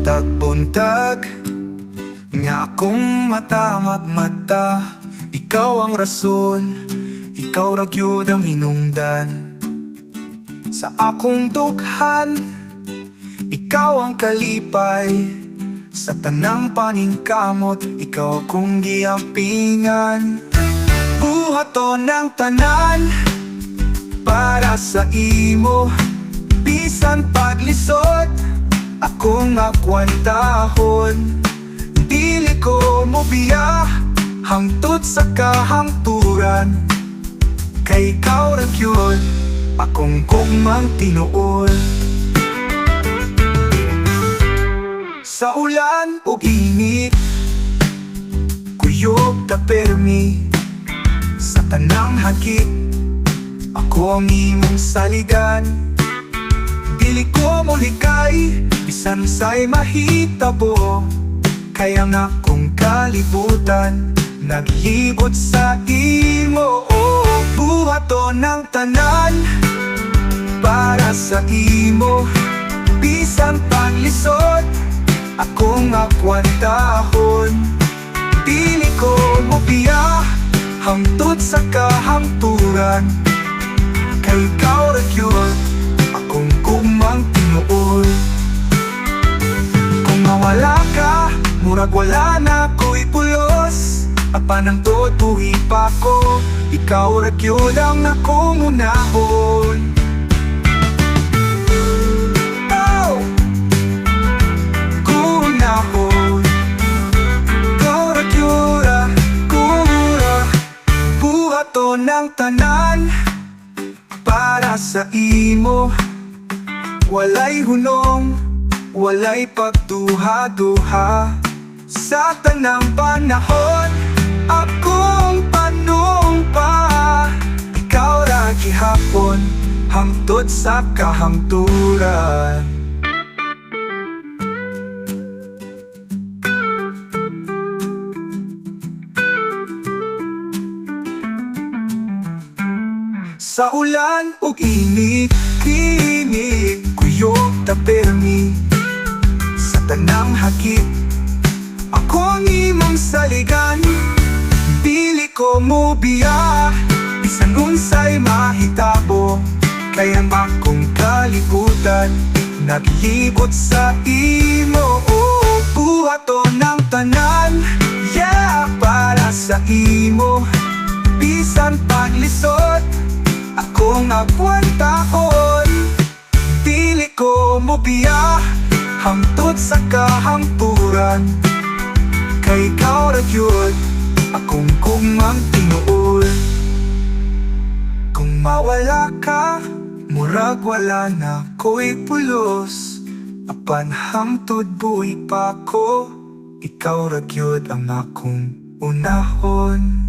matag buntag nga akong mata magmata. Ikaw ang rason, ikaw ra gyud ang hinungdan sa akong dughan. Ikaw ang kalipay sa tanang paningkamot, ikaw akong giampingan. Buhaton ng tanan para sa imo, bisan paglisod akong akwantahon. Dili ko mo biya hangtod sa kahangturan, kay ikaw ra gyud akong gugmang tinuod. Sa ulan ug init, kuyog ta permi, sa tanang hagit ako ang imong saligan. Dili ko mo likay bisan sa'y mahitabo, kaya nga akong kalibutan naglibot sa imo. Buhaton ng tanan para sa imo, bisan paglisod akong akwantahon. Dili ko mo biya hangtod sa kahangturan, kay ikaw ra gyud akong gugmang tinuod. Kung mawala ka, murag wala na ko'y pulos. Apan ang tutuhi pa ko, ikaw ra gyud ang akong unahon. Oh! Kunahon, ikaw ra gyud akong buhaton ng tanan para sa imo. Walay hunong, walay pagduha-duha, sa tanang panahon akong panumpa. Ikaw ra gihapon hangtod sa kahangturan. Sa ulan ug init, kinig kuyog ta permi, sa tanang hagit ako ang imong saligan. Dili ko mo biya bisan unsay mahitabo, kaya akong kalibutan naglibot sa imo. Buhaton ng tanan, yeah, para sa imo, bisan paglisod akong akwantahon. Dili ko mo biya hangtod sa kahangturan, kay ikaw ra gyud akong gugmang tinuod. Kung mawala ka, murag wala na ko'y pulos. Apan hangtod buhi pa ko, ikaw ra gyud ang akong unahon.